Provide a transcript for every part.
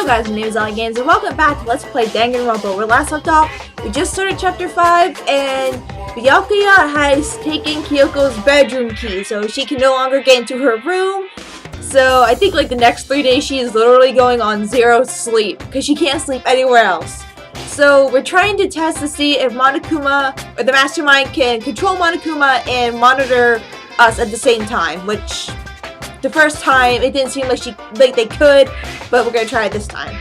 Hello guys, my name is Ali Games and welcome back to Let's Play Danganronpa. Where last left off, we just started chapter 5 and Byakuya has taken Kyoko's bedroom key so she can no longer get into her room. So I think like the next 3 days she is literally going on 0 sleep because she can't sleep anywhere else. So we're trying to test to see if Monokuma or the Mastermind can control Monokuma and monitor us at the same time, which the first time it didn't seem like they could, but we're gonna try it this time.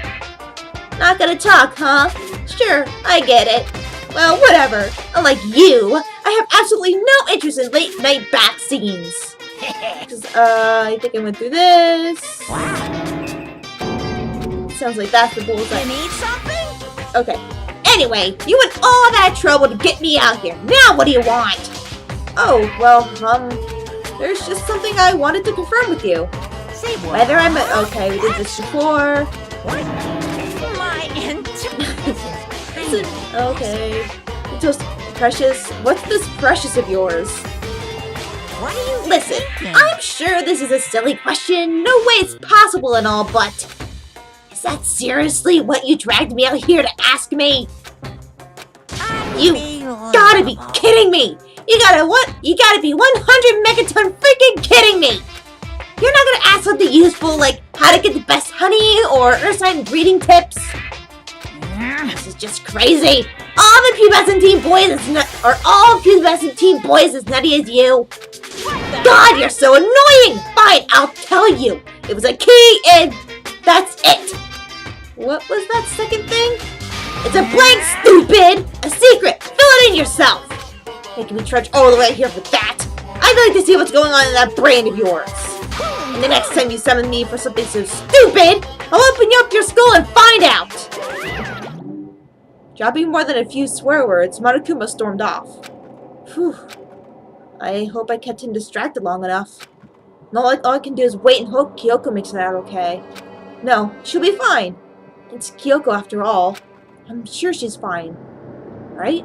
Not gonna talk, huh? Sure, I get it. Well, whatever. Unlike you, I have absolutely no interest in late night bath scenes. I think I went through this. Wow. Sounds like that's the bullseye. You need something? Okay. Anyway, you went all that trouble to get me out here. Now what do you want? Oh, well, there's just something I wanted to confirm with you. Say what? Whether I'm okay, we did this before. What? My Okay. Just precious. What's this precious of yours? What are you Listen, thinking? I'm sure this is a silly question. No way it's possible and all, but is that seriously what you dragged me out here to ask me? You gotta be kidding me! You gotta be 100 megaton freaking kidding me! You're not gonna ask something useful like how to get the best honey or Ursine breeding tips? This is just crazy! All the pubescent teen boys as nutty as you! God, you're so annoying! Fine, I'll tell you! It was a key and that's it! What was that second thing? It's a blank, stupid! A secret! Fill it in yourself! Making me trudge all the way here for that! I'd like to see what's going on in that brain of yours! And the next time you summon me for something so stupid, I'll open you up your skull and find out! Dropping more than a few swear words, Monokuma stormed off. Phew. I hope I kept him distracted long enough. All I can do is wait and hope Kyoko makes it out okay. No, she'll be fine. It's Kyoko after all. I'm sure she's fine. Right?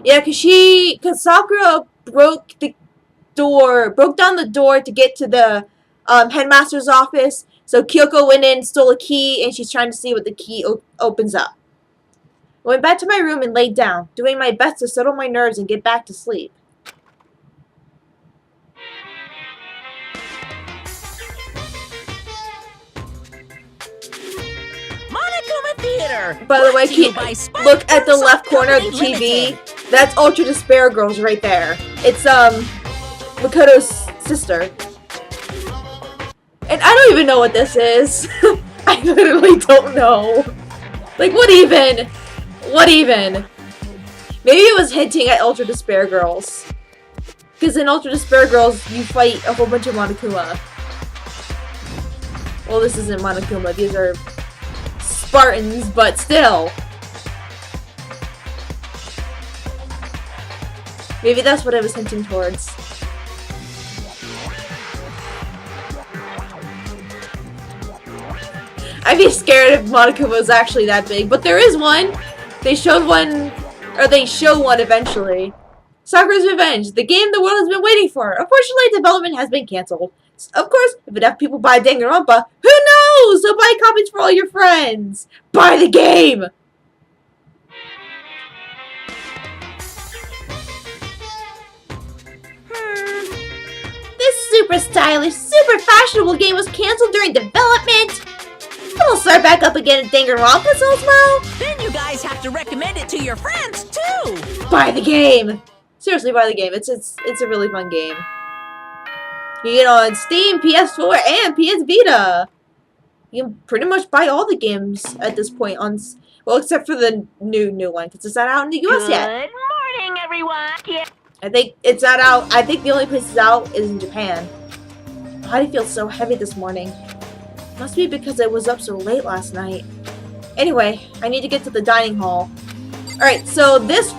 Yeah, cause Sakura broke down the door to get to the headmaster's office. So Kyoko went in, stole a key, and she's trying to see what the key opens up. I went back to my room and laid down, doing my best to settle my nerves and get back to sleep. Theater. By the way, look at the left corner of the TV. That's Ultra Despair Girls right there. It's Makoto's sister. And I don't even know what this is. I literally don't know. Like, what even? What even? Maybe it was hinting at Ultra Despair Girls. Because in Ultra Despair Girls, you fight a whole bunch of Monokuma. Well, this isn't Monokuma. These are Spartans, but still. Maybe that's what I was hinting towards. I'd be scared if Monokuma was actually that big, but there is one. They showed one, or they show one eventually. Sakura's Revenge, the game the world has been waiting for. Unfortunately, development has been cancelled. Of course, if enough people buy Danganronpa, who knows? So buy copies for all your friends. Buy the game! This super stylish, super fashionable game was cancelled during development. It'll start back up again in Danganronpa as well. Then you guys have to recommend it to your friends too. Buy the game. Seriously, buy the game. It's a really fun game. You get on Steam, PS4, and PS Vita. You can pretty much buy all the games at this point on, well, except for the new one, because it's not out in the US yet. Good morning, everyone. Yeah. I think it's not out. I think the only place it's out is in Japan. Why do I feel so heavy this morning? Must be because I was up so late last night. Anyway, I need to get to the dining hall. Alright, so this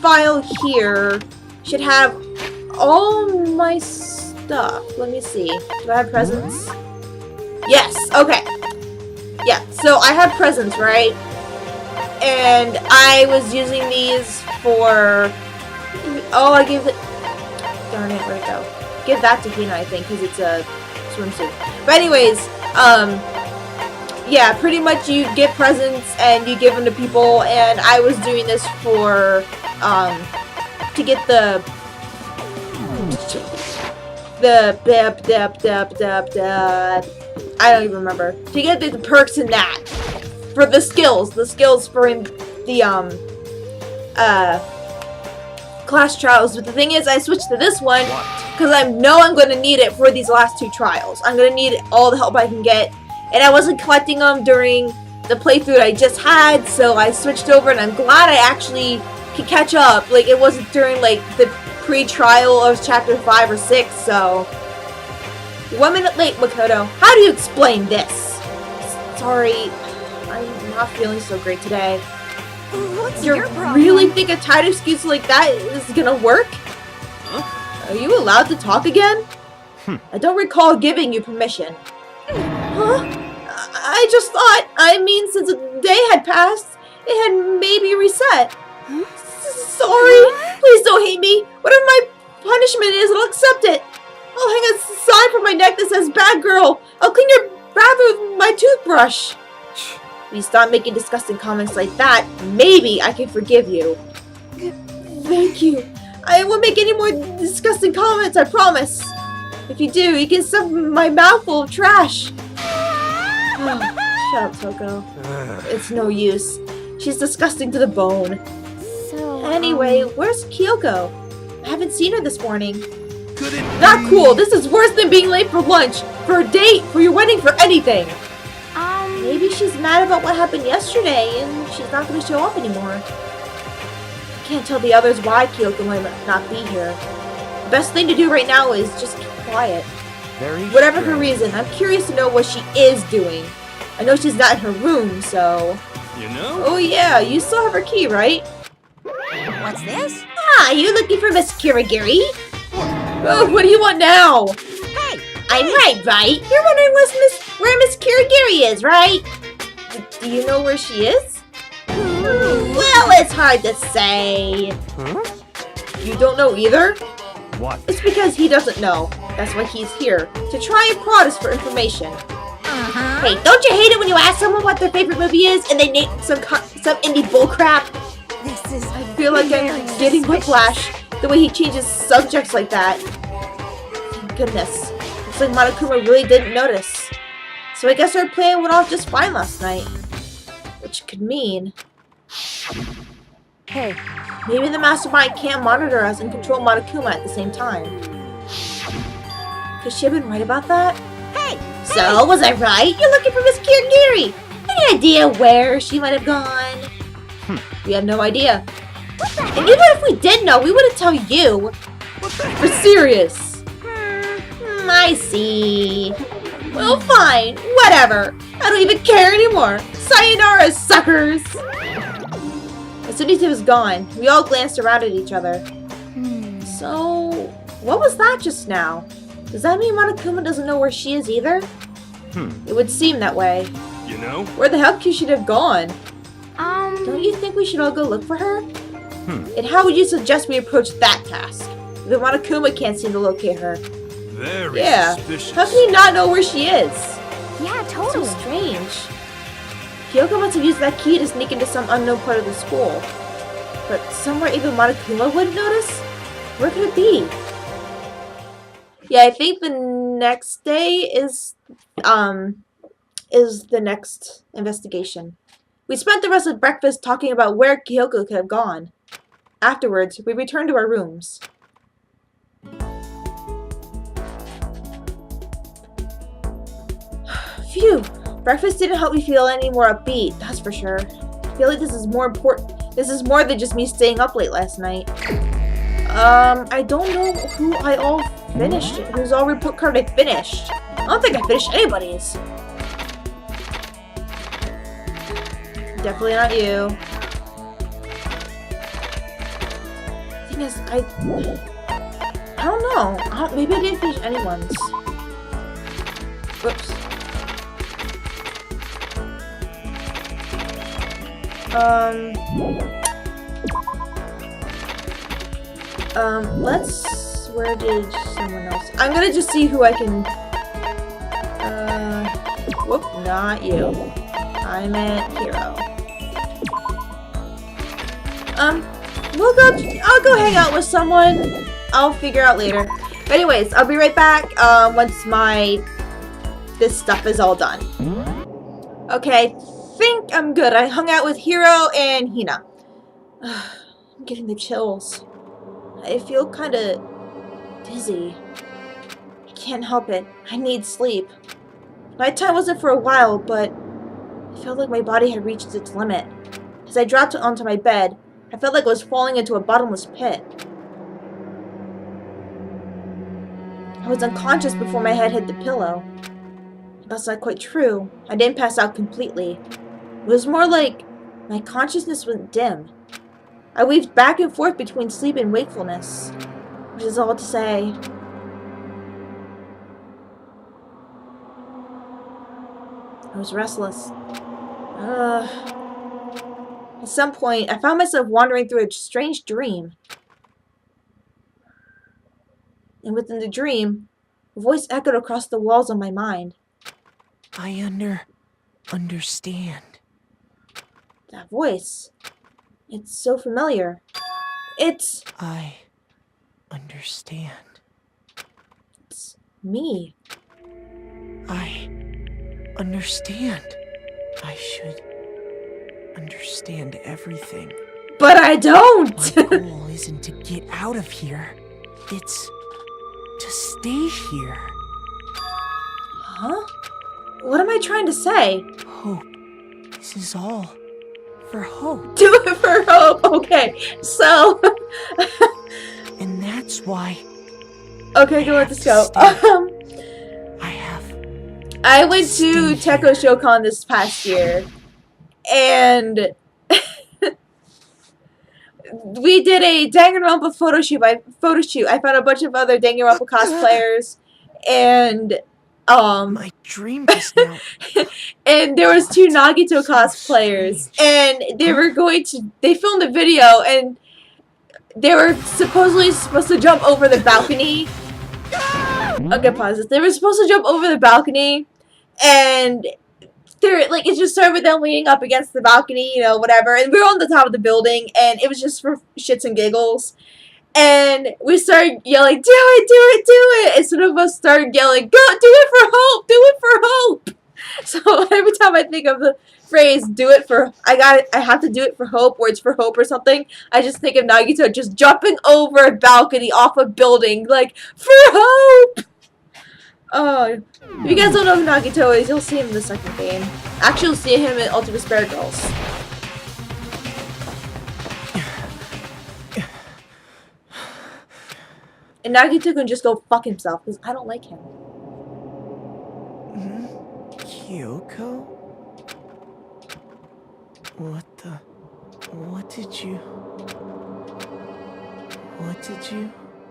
file here should have all my stuff. Let me see. Do I have presents? Yes. Okay. Yeah. So I have presents, right? And I was using these for. Oh, I gave it. Darn it! Where'd it go? Give that to Hina, I think, because it's a swimsuit. But anyways, Yeah, pretty much you get presents and you give them to people, and I was doing this for, to get the I don't even remember. To get the perks in that. For the skills for the, class trials. But the thing is, I switched to this one because I know I'm going to need it for these last 2 trials. I'm going to need all the help I can get. And I wasn't collecting them during the playthrough I just had, so I switched over, and I'm glad I actually could catch up. Like, it wasn't during, like, the pre-trial of chapter 5 or 6, so... 1 minute late, Makoto. How do you explain this? Sorry, I'm not feeling so great today. What's You your problem? really think a tight excuse like that is gonna work? Huh? Are you allowed to talk again? I don't recall giving you permission. Huh? I just thought, since a day had passed, it had maybe reset. Sorry, please don't hate me. Whatever my punishment is, I'll accept it. I'll hang a sign from my neck that says "Bad Girl." I'll clean your bathroom with my toothbrush. Please stop making disgusting comments like that. Maybe I can forgive you. Thank you. I won't make any more disgusting comments, I promise. If you do, you can stuff my mouth full of trash. Shut up, Toko. It's no use. She's disgusting to the bone. So, Anyway, where's Kyoko? I haven't seen her this morning. Could it Not cool. This is worse than being late for lunch, for a date, for your wedding, for anything. Maybe she's mad about what happened yesterday and she's not going to show up anymore. I can't tell the others why Kyoko might not be here. The best thing to do right now is just keep quiet. very Whatever her strange. reason, I'm curious to know what she is doing. I know she's not in her room, so... You know? Oh yeah, you still have her key, right? What's this? Ah, you looking for Miss Kirigiri? Oh, what do you want now? Hey! I'm right? You're wondering where Miss Kirigiri is, right? Do you know where she is? Well, it's hard to say. Huh? You don't know either? What? It's because he doesn't know. That's why he's here, to try and prod us for information. Uh-huh. Hey, don't you hate it when you ask someone what their favorite movie is and they name some indie bullcrap? this is I feel like I'm getting whiplash the way he changes subjects like that. Thank goodness. Looks like Monokuma really didn't notice. So I guess our plan went off just fine last night. Which could mean... Hey, maybe the mastermind can't monitor us and control Monokuma at the same time. Could she have been right about that? Hey! So, was I right? You're looking for Miss Kirigiri. Any idea where she might have gone? We have no idea. And even if we did know, we wouldn't tell you. We're serious. I see. Well, fine. Whatever. I don't even care anymore. Sayonara, suckers. As soon as he was gone, we all glanced around at each other. So, what was that just now? Does that mean Monokuma doesn't know where she is either? It would seem that way. You know? Where the hell could she have gone? Don't you think we should all go look for her? And how would you suggest we approach that task? If Monokuma can't seem to locate her. Very Yeah. suspicious. How can he not know where she is? yeah, So totally. strange. Kyoko must have used that key to sneak into some unknown part of the school. But somewhere even Monokuma wouldn't notice? Where could it be? Yeah, I think the next day is the next investigation. We spent the rest of breakfast talking about where Kyoko could have gone. Afterwards, we returned to our rooms. Phew! Breakfast didn't help me feel any more upbeat, that's for sure. I feel like this is more important. This is more than just me staying up late last night. I don't know who I all finished. Whose all report card I finished. I don't think I finished anybody's. Definitely not you. Thing is, I don't know. Maybe I didn't finish anyone's. Whoops. Where did someone else? I'm gonna just see who I can, Whoop, not you. I meant Hero. I'll go hang out with someone. I'll figure out later. But anyways, I'll be right back, once this stuff is all done. Okay, I think I'm good. I hung out with Hiro and Hina. I'm getting the chills. I feel kinda dizzy. I can't help it. I need sleep. Nighttime wasn't for a while, but I felt like my body had reached its limit. As I dropped onto my bed, I felt like I was falling into a bottomless pit. I was unconscious before my head hit the pillow. That's not quite true. I didn't pass out completely. It was more like my consciousness went dim. I weaved back and forth between sleep and wakefulness, which is all to say, I was restless. At some point, I found myself wandering through a strange dream. And within the dream, a voice echoed across the walls of my mind. I understand. That voice. It's so familiar. It's I understand. me. I understand. I should understand everything. But I don't! My goal isn't to get out of here. It's to stay here. Huh? What am I trying to say? Hope. This is all for hope. Do it for hope! Okay, so... And that's why... Okay, go let this go. I went to Tekko Shokan this past year, and we did a Danganronpa photo shoot. I found a bunch of other Danganronpa cosplayers, and my dream just now. and there was 2 Nagito cosplayers, and they filmed a video, and they were supposed to jump over the balcony. Okay, pause this. They were supposed to jump over the balcony, and it just started with them leaning up against the balcony, whatever. And we were on the top of the building, and it was just for shits and giggles. And we started yelling, "Do it, do it, do it!" And some of us started yelling, "Go, do it for hope! Do it for hope!" So every time I think of the phrase "do it for," I have to do it for hope, or it's for hope or something, I just think of Nagito just jumping over a balcony off a building, like, for hope! Oh, if you guys don't know who Nagito is, you'll see him in the second game. Actually, you'll see him in Ultimate Spare Girls. And Nagito can just go fuck himself, because I don't like him. Kyoko? What did you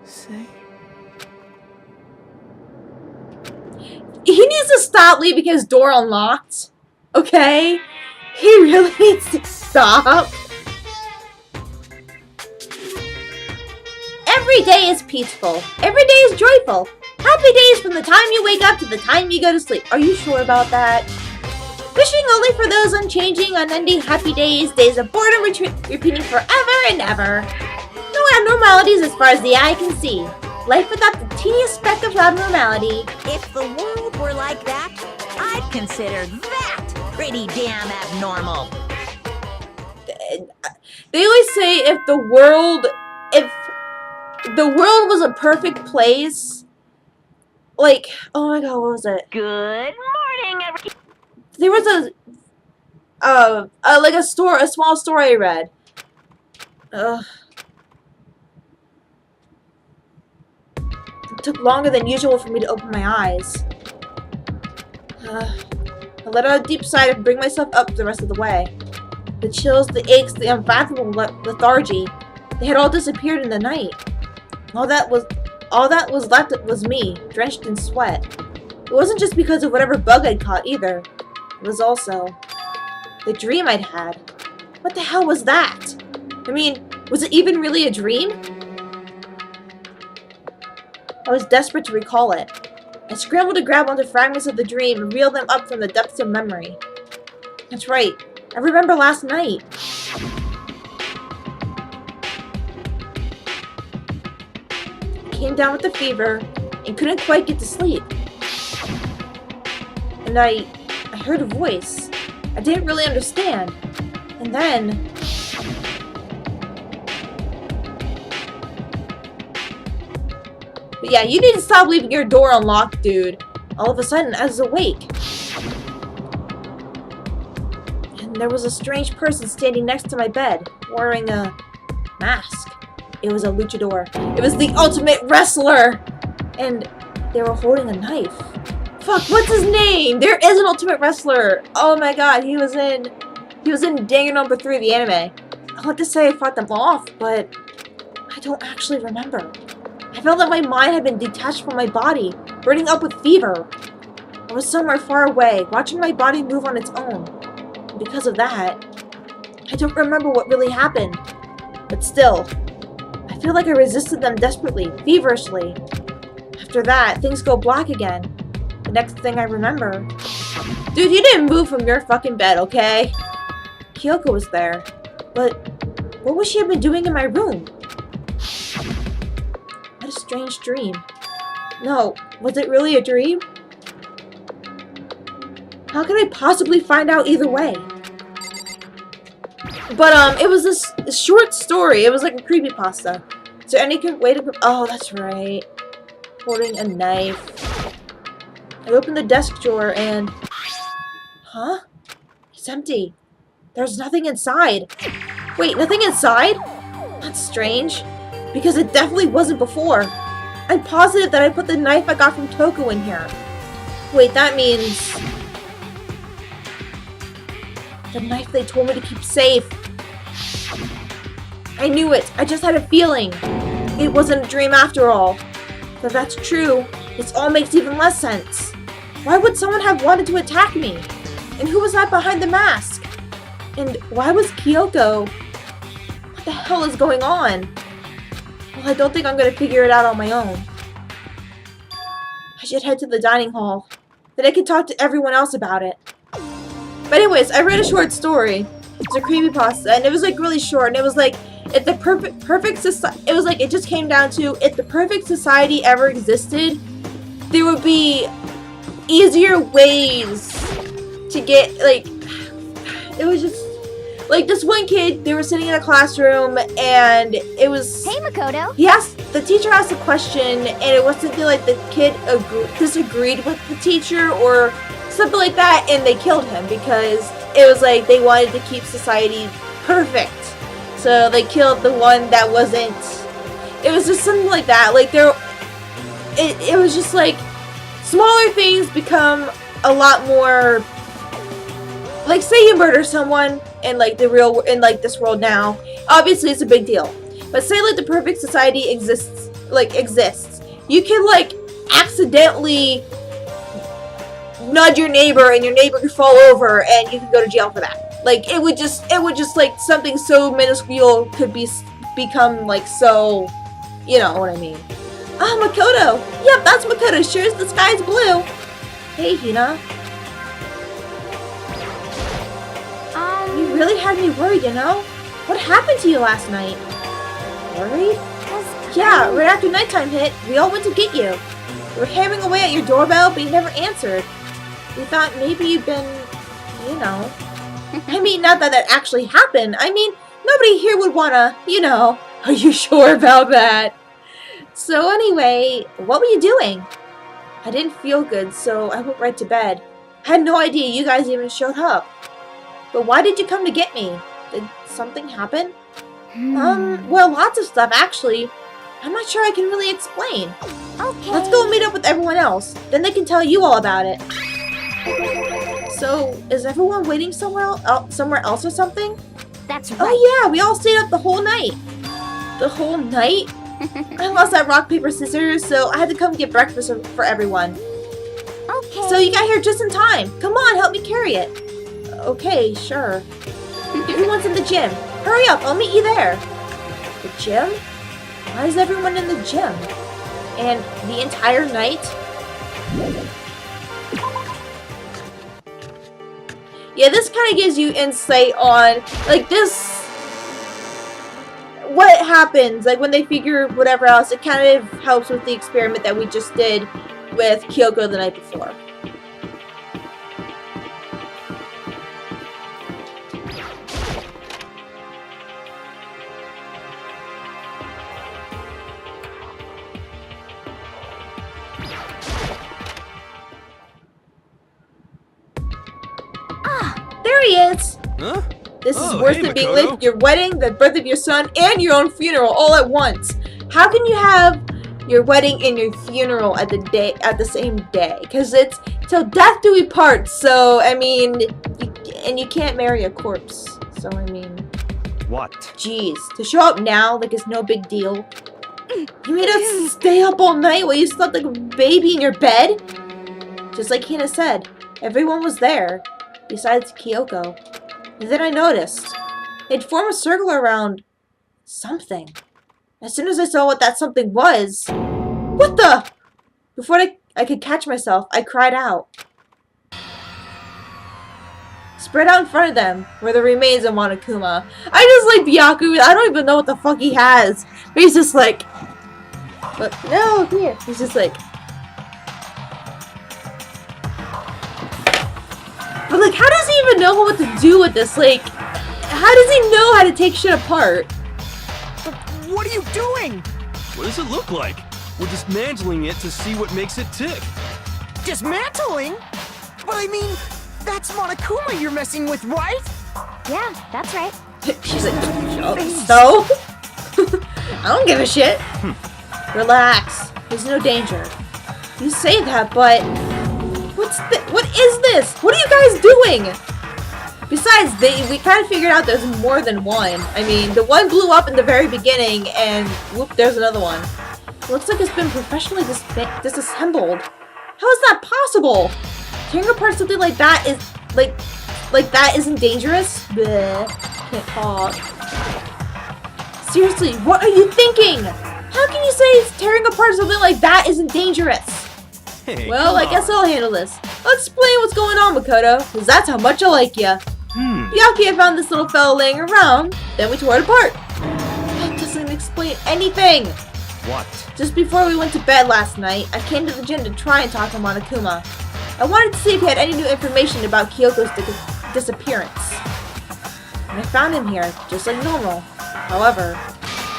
say? He needs to stop leaving his door unlocked. Okay? He really needs to stop. Every day is peaceful. Every day is joyful. Happy days from the time you wake up to the time you go to sleep. Are you sure about that? Wishing only for those unchanging, unending happy days, days of boredom repeating forever and ever. No abnormalities as far as the eye can see. Life without the teeniest speck of abnormality. If the world were like that, I'd consider that pretty damn abnormal. They always say if the world was a perfect place, like, oh my god, what was it? Good morning, everyone. There was a small story I read. It took longer than usual for me to open my eyes. I let out a deep sigh to bring myself up the rest of the way. The chills, the aches, the unfathomable lethargy, they had all disappeared in the night. All that was left was me, drenched in sweat. It wasn't just because of whatever bug I'd caught either. It was also the dream I'd had. What the hell was that? I mean, was it even really a dream? I was desperate to recall it. I scrambled to grab onto fragments of the dream and reel them up from the depths of memory. That's right. I remember last night. I came down with a fever and couldn't quite get to sleep. And I heard a voice. I didn't really understand. And then... But yeah, you need to stop leaving your door unlocked, dude. All of a sudden, I was awake. And there was a strange person standing next to my bed, wearing a mask. It was a luchador. It was the ultimate wrestler! And they were holding a knife. Fuck, what's his name? There is an ultimate wrestler! Oh my god, he was in Danganronpa 3, the anime. I want to say I fought them off, but I don't actually remember. I felt that my mind had been detached from my body, burning up with fever. I was somewhere far away, watching my body move on its own. And because of that, I don't remember what really happened. But still, I feel like I resisted them desperately, feverishly. After that, things go black again. The next thing I remember... Dude, you didn't move from your fucking bed, okay? Kyoko was there. But what would she have been doing in my room? What a strange dream. No, was it really a dream? How could I possibly find out either way? But, it was this short story. It was like a creepypasta. Is there any good way to... Oh, that's right. Holding a knife. I opened the desk drawer and... Huh? It's empty. There's nothing inside. Wait, nothing inside? That's strange. Because it definitely wasn't before. I'm positive that I put the knife I got from Toko in here. Wait, that means... The knife they told me to keep safe. I knew it. I just had a feeling. It wasn't a dream after all. If that's true, this all makes even less sense. Why would someone have wanted to attack me? And who was that behind the mask? And why was Kyoko? What the hell is going on? Well, I don't think I'm gonna figure it out on my own. I should head to the dining hall. Then I can talk to everyone else about it. But anyways, I read a short story. It's a creepypasta, and it was like really short, and it was like, if the perfect society, it was like, it just came down to, if the perfect society ever existed, there would be easier ways to get, like, it was just, like, this one kid, they were sitting in a classroom, and it was... Hey, Makoto. The teacher asked a question, and it was something like the kid disagreed with the teacher, or something like that, and they killed him, because it was like, they wanted to keep society perfect. So they killed the one that wasn't... It was just something like that, like, it was just like, smaller things become a lot more... Like, say you murder someone in, like, this world now. Obviously, it's a big deal. But say, like, the perfect society exists. You can, like, accidentally nudge your neighbor and your neighbor could fall over and you could go to jail for that. Like, it would just, like, something so minuscule could become, like, so... You know what I mean. Ah, Makoto! Yep, that's Makoto. Sure as the sky's blue. Hey, Hina. You really had me worried, you know? What happened to you last night? Worried? Yeah, right after nighttime hit, we all went to get you. We were hammering away at your doorbell, but you never answered. We thought maybe you'd been, you know. I mean, not that that actually happened. I mean, nobody here would wanna, you know. Are you sure about that? So anyway, what were you doing? I didn't feel good, so I went right to bed. I had no idea you guys even showed up. But why did you come to get me? Did something happen? Well, lots of stuff, actually. I'm not sure I can really explain. Okay. Let's go meet up with everyone else. Then they can tell you all about it. So, is everyone waiting somewhere else or something? That's right. Oh yeah, we all stayed up the whole night. The whole night? I lost that rock, paper, scissors, so I had to come get breakfast for everyone. Okay. So you got here just in time. Come on, help me carry it. Okay, sure. Everyone's in the gym. Hurry up, I'll meet you there. The gym? Why is everyone in the gym? And the entire night? Yeah, this kind of gives you insight on, like, this... what happens, like, when they figure whatever else. It kind of helps with the experiment that we just did with Kyoko the night before. There he is! Huh? This is Oh, worse hey, than being Makoto. late for your wedding, the birth of your son, and your own funeral all at once. How can you have your wedding and your funeral at the same day? Because it's till death do we part. So I mean, you can't marry a corpse. So I mean, What? jeez, to show up now like it's no big deal. You made us stay up all night while you slept like a baby in your bed. Just like Hina said, everyone was there, besides Kyoko. And then I noticed they'd form a circle around something. As soon as I saw what that something was, what the? Before I could catch myself, I cried out. Spread out in front of them were the remains of Monokuma. I just like Byaku. I don't even know what the fuck he has. But he's just like, but no, here. He's just like, but like, how does he even know what to do with this? Like, how does he know how to take shit apart? What are you doing? What does it look like? We're dismantling it to see what makes it tick. Dismantling? But I mean, that's Monokuma you're messing with, right? Yeah, that's right. She's like, so? I don't give a shit. Relax. There's no danger. You say that, but what is this? What are you guys doing? Besides, we kind of figured out there's more than one. I mean, the one blew up in the very beginning, and whoop, there's another one. Looks like it's been professionally disassembled. How is that possible? Tearing apart something like that is like that isn't dangerous? Bleh. Can't talk. Seriously, what are you thinking? How can you say tearing apart something like that isn't dangerous? Hey, Well, I guess I'll handle this. I'll explain what's going on, Makoto, because that's how much I like ya. Byakuya found this little fella laying around, then we tore it apart. That doesn't explain anything. What? Just before we went to bed last night, I came to the gym to try and talk to Monokuma. I wanted to see if he had any new information about Kyoko's disappearance. And I found him here, just like normal. However,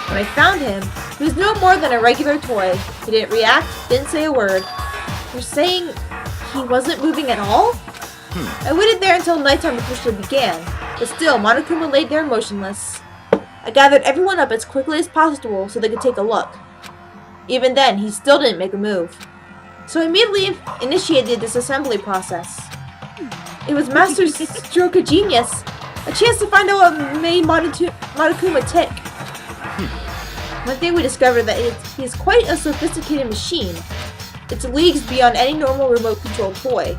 when I found him, he was no more than a regular toy. He didn't react, didn't say a word. You're saying he wasn't moving at all? I waited there until nighttime officially began, but still, Monokuma laid there motionless. I gathered everyone up as quickly as possible so they could take a look. Even then, he still didn't make a move. So I immediately initiated the disassembly process. It was Master Stroke of Genius, a chance to find out what made Monokuma tick. One thing we discovered that he is quite a sophisticated machine. It's leagues beyond any normal remote control toy.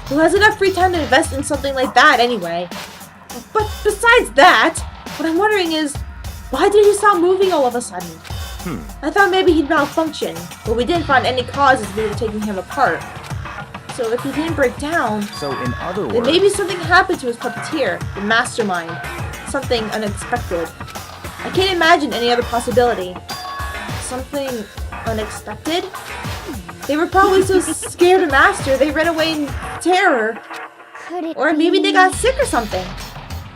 Who has enough free time to invest in something like that anyway? But besides that, what I'm wondering is, why did he stop moving all of a sudden? I thought maybe he'd malfunction, but we didn't find any causes we were taking him apart. So if he didn't break down, So in other then words, maybe something happened to his puppeteer, the mastermind. Something unexpected. I can't imagine any other possibility. Something unexpected? They were probably so scared of Master, they ran away in terror. Could it Or maybe they be- got sick or something.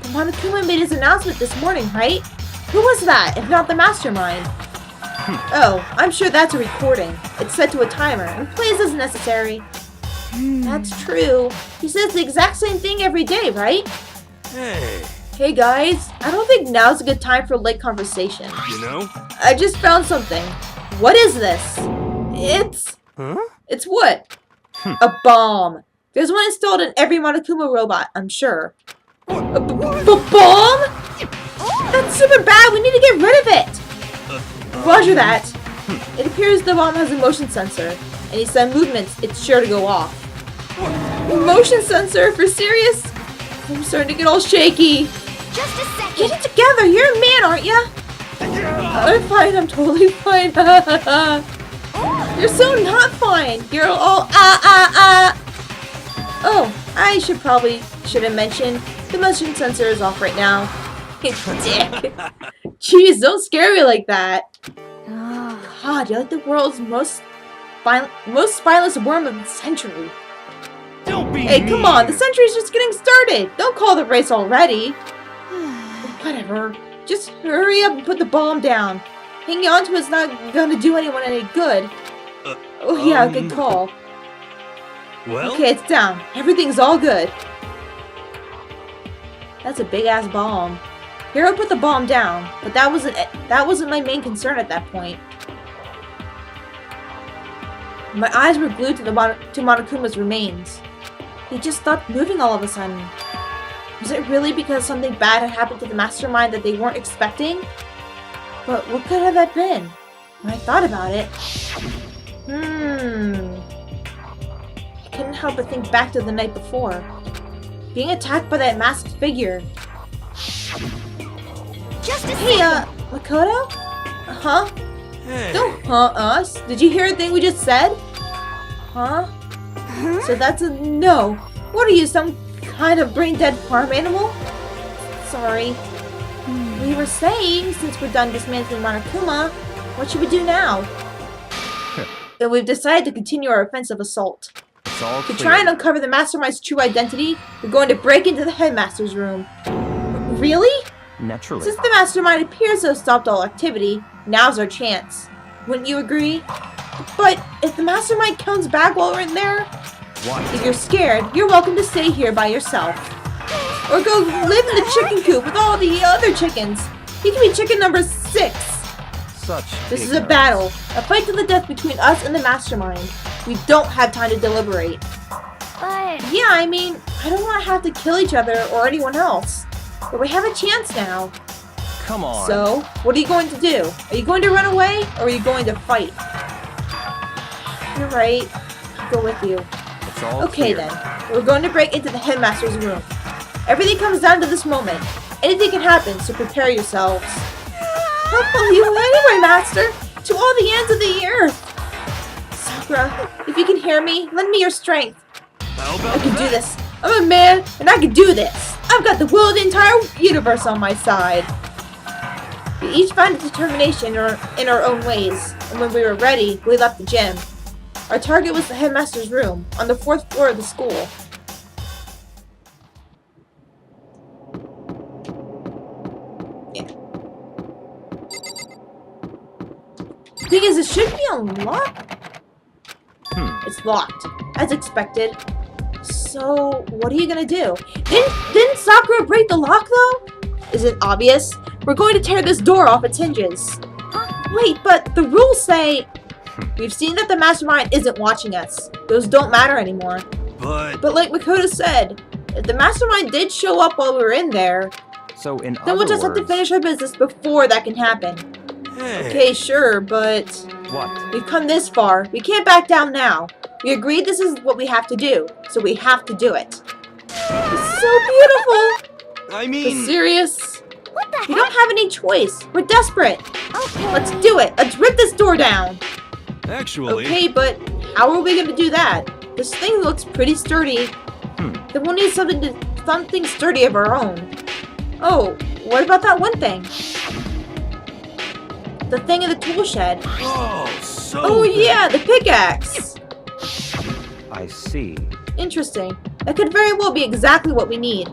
But Monokuma made his announcement this morning, right? Who was that, if not the mastermind? Oh, I'm sure that's a recording. It's set to a timer, and plays as necessary. That's true. He says the exact same thing every day, right? Hey, Hey guys, I don't think now's a good time for late conversation. you know? I just found something. What is this? Huh? It's what? A bomb. There's one installed in every Monokuma robot, I'm sure. A bomb? That's super bad. We need to get rid of it. Roger that. It appears the bomb has a motion sensor. Any sudden movements, it's sure to go off. Motion sensor? For serious? I'm starting to get all shaky. Just a second. Get it together. You're a man, aren't ya? I'm fine. I'm totally fine. You're so not fine. You're all Oh, I shouldn't mention the motion sensor is off right now. Dick. Jeez, don't scare me like that. God, you're like the world's most spineless worm of the century. Don't be Hey, come on, the mean. century's just getting started. Don't call the race already. Whatever. Just hurry up and put the bomb down. Hanging on to it's not gonna do anyone any good. Oh yeah, good call. Well, Okay, it's down. Everything's all good. That's a big ass bomb. Hero put the bomb down, but that wasn't my main concern at that point. My eyes were glued to Monokuma's remains. He just stopped moving all of a sudden. Was it really because something bad had happened to the mastermind that they weren't expecting? But what could have that been? When I thought about it, I couldn't help but think back to the night before. Being attacked by that masked figure. Just a Hey, second. Makoto? Huh? hey. Don't us. Did you hear a thing we just said? Huh? So that's a no. What are you, some kind of brain-dead farm animal? Sorry. We were saying, since we're done dismantling Monokuma, what should we do now? And we've decided to continue our offensive assault. It's all To clear. try and uncover the mastermind's true identity, we're going to break into the headmaster's room. Really? Naturally. Since the mastermind appears to have stopped all activity, now's our chance. Wouldn't you agree? But if the mastermind comes back while we're in there, What? if you're scared, you're welcome to stay here by yourself. Or go live in the chicken coop with all the other chickens. You can be chicken number 6. Such This is a ignorance. battle. A fight to the death between us and the mastermind. We don't have time to deliberate. But Yeah, I mean, I don't want to have to kill each other or anyone else. But we have a chance now. Come on. So, what are you going to do? Are you going to run away, or are you going to fight? You're right. I'll go with you. It's all Okay clear. then. We're going to break into the headmaster's room. Everything comes down to this moment. Anything can happen, so prepare yourselves. I'll follow you anyway, Master! To all the ends of the earth! Sakura, if you can hear me, lend me your strength. How about I can do that? this. I'm a man, and I can do this. I've got the will of the entire universe on my side. We each found determination in our own ways, and when we were ready, we left the gym. Our target was the headmaster's room, on the 4th floor of the school. Yeah. Thing is, it should be unlocked. It's locked, as expected. So, what are you gonna do? Didn't Sakura break the lock, though? Is it obvious? We're going to tear this door off its hinges. Wait, but the rules say... We've seen that the mastermind isn't watching us. Those don't matter anymore. But But like Makoto said, if the mastermind did show up while we were in there, So in then we'll other just have to words, finish our business before that can happen. hey, Okay, sure, but... What? We've come this far. We can't back down now. We agreed this is what we have to do, so we have to do it. It's so beautiful! I But mean, serious? what the We don't have any choice. We're desperate. Okay. Let's do it. Let's rip this door down. actually, Okay, but how are we going to do that? This thing looks pretty sturdy. Then we'll need something sturdy of our own. Oh, what about that one thing? The thing in the tool shed. oh, so Oh bad. yeah, the pickaxe. I see. Interesting. That could very well be exactly what we need.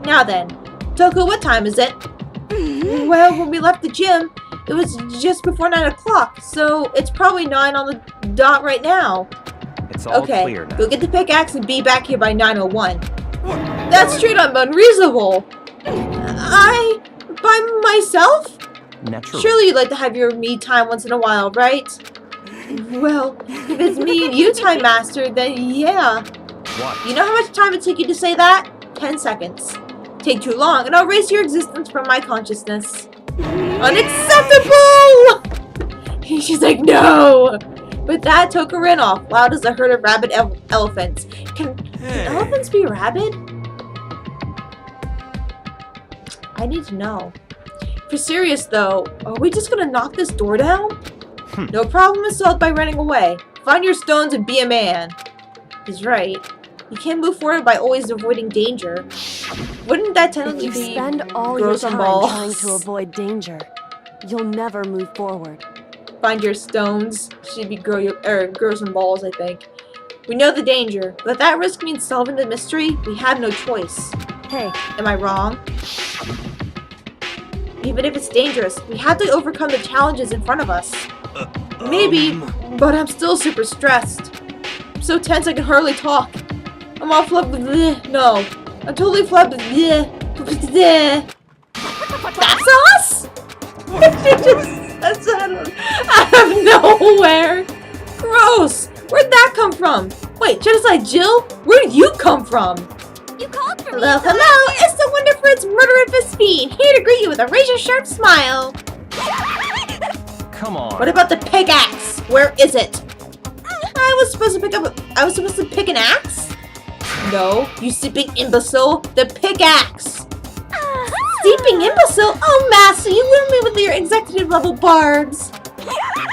Now then, Toko, what time is it? Well, when we left the gym, it was just before 9 o'clock, so it's probably 9 on the dot right now. It's all Okay, clear now. go get the pickaxe and be back here by 9:01. What? That's straight up unreasonable. By myself? Naturally. Surely you'd like to have your me time once in a while, right? Well, if it's me and you time, Master, then yeah. What? You know how much time it took you to say that? 10 seconds. Take too long, and I'll erase your existence from my consciousness. Unacceptable! She's like, no! With that, Toko ran off, loud as a herd of rabid elephants. Can elephants be rabid? I need to know. For serious, though, are we just gonna knock this door down? No problem is solved by running away. Find your stones and be a man. He's right. You can't move forward by always avoiding danger. Wouldn't that If technically you be spend all grow your some time balls? trying to avoid danger, you'll never move forward. Find your stones? Should be grow some balls, I think. We know the danger, but if that risk means solving the mystery, we have no choice. Hey, Am I wrong? Even if it's dangerous, we have to overcome the challenges in front of us. Maybe, but I'm still super stressed. I'm so tense I can hardly talk. I'm all flubbed. No, I'm totally flubbed. That's us? She just said out of nowhere. Gross. Where'd that come from? Wait, Genocide Jill? Where did you come from? You called for me. Hello, hello. It's the Wonder Fruits Murderific Fiend, here to greet you with a razor-sharp smile. Come on. What about the pickaxe? Where is it? I was supposed to pick an axe? No, you sleeping imbecile. The pickaxe. Sleeping imbecile? Oh, master, you ruined me with your executive level barbs.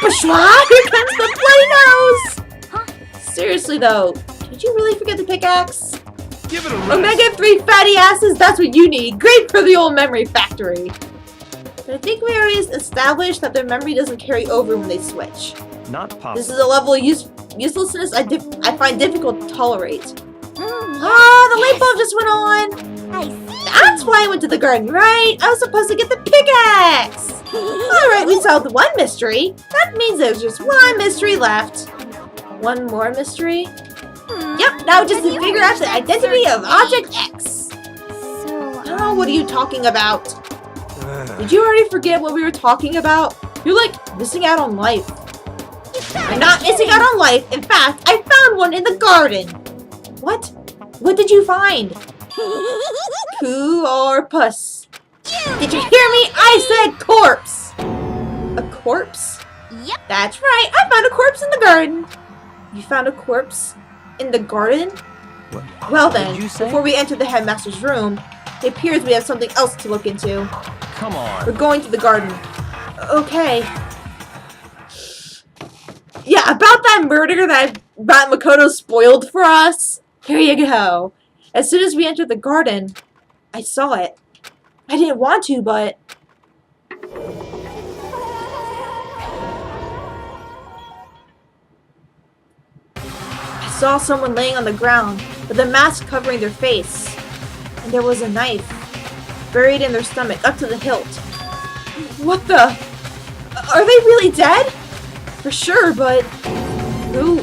Bourgeois, here comes the bloody nose. Seriously though, did you really forget the pickaxe? Give it a rest. Omega-3 fatty acids, that's what you need. Great for the old memory factory. But I think we already established that their memory doesn't carry over when they switch. Not This possible. is a level of uselessness I find difficult to tolerate. Ah, the light bulb just went on. I see. That's why I went to the garden, right? I was supposed to get the pickaxe. Alright, we solved one mystery. That means there's just one mystery left. One more mystery? Yep, now just to figure out the identity of Object X. So, Oh, what are you talking about? Did you already forget what we were talking about? You're like missing out on life. I'm not missing out on life. In fact, I found one in the garden. What? What did you find? Poo or puss? Did you hear me? I said corpse. A corpse? Yep. That's right. I found a corpse in the garden. You found a corpse in the garden? What? Well What then, did you say? before we enter the headmaster's room, it appears we have something else to look into. Come We're on. going to the garden. Okay. Yeah, about that murder that Makoto spoiled for us. Here you go. As soon as we entered the garden, I saw it. I didn't want to, but... I saw someone laying on the ground with a mask covering their face. And there was a knife buried in their stomach up to the hilt. What the? Are they really dead? For sure, but who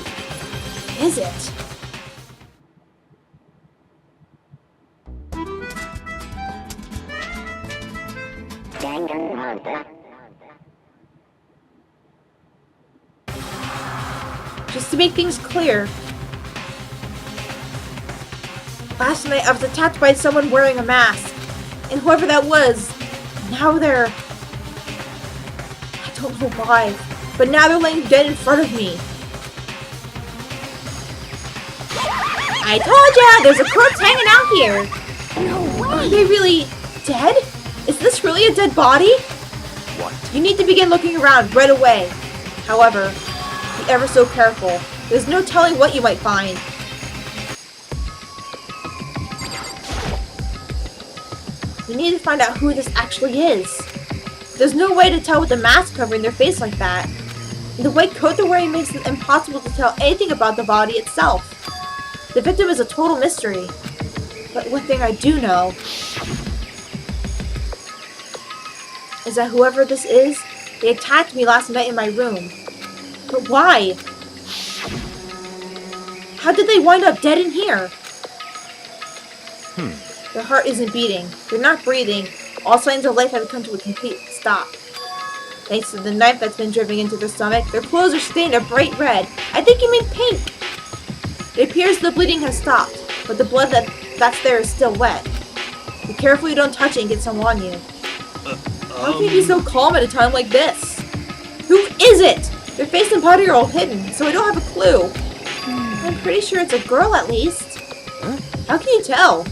is it? Danganronpa. Just to make things clear, last night I was attacked by someone wearing a mask, and whoever that was, now they're... I don't know why, but now they're laying dead in front of me. I told ya! There's a corpse hanging out here! No way. Are they really dead? Is this really a dead body? What? You need to begin looking around right away. However, be ever so careful. There's no telling what you might find. We need to find out who this actually is. There's no way to tell with the mask covering their face like that. And the white coat they're wearing makes it impossible to tell anything about the body itself. The victim is a total mystery. But one thing I do know is that whoever this is, they attacked me last night in my room. But why? How did they wind up dead in here? Their heart isn't beating. They're not breathing. All signs of life have come to a complete stop. Thanks to the knife that's been driven into their stomach, their clothes are stained a bright red. I think you mean pink. It appears the bleeding has stopped, but the blood that's there is still wet. Be careful you don't touch it and get some on you. How can you be so calm at a time like this? Who is it? Their face and body are all hidden, so I don't have a clue. I'm pretty sure it's a girl at least. How can you tell?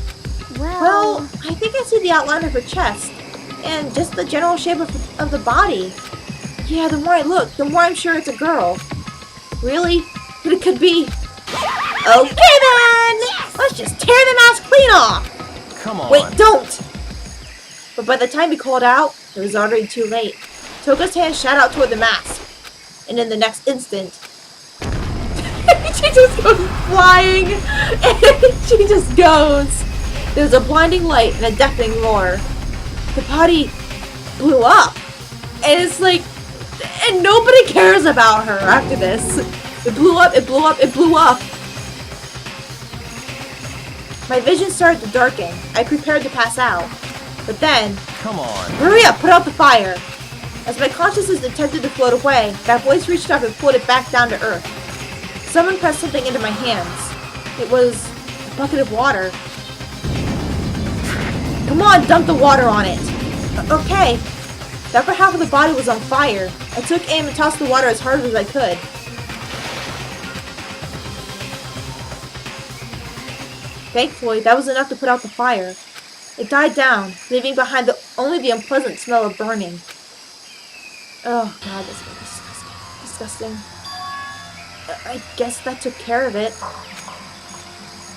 Well, I think I see the outline of her chest, and just the general shape of the body. Yeah, the more I look, the more I'm sure it's a girl. Really? But it could be. Okay then! Let's just tear the mask clean off! Come on. Wait, don't! But by the time he called out, it was already too late. Toga's hand shot out toward the mask. And in the next instant, she just goes flying! And she just goes! There was a blinding light and a deafening roar. The body blew up. And it's like, and nobody cares about her after this. It blew up, it blew up, it blew up. My vision started to darken. I prepared to pass out. But then, Come on. hurry up, put out the fire. As my consciousness attempted to float away, that voice reached up and pulled it back down to earth. Someone pressed something into my hands. It was a bucket of water. Come on, dump the water on it. Okay. The upper half of the body was on fire. I took aim and tossed the water as hard as I could. Thankfully, that was enough to put out the fire. It died down, leaving behind only the unpleasant smell of burning. Oh god, this is disgusting. Disgusting. I guess that took care of it.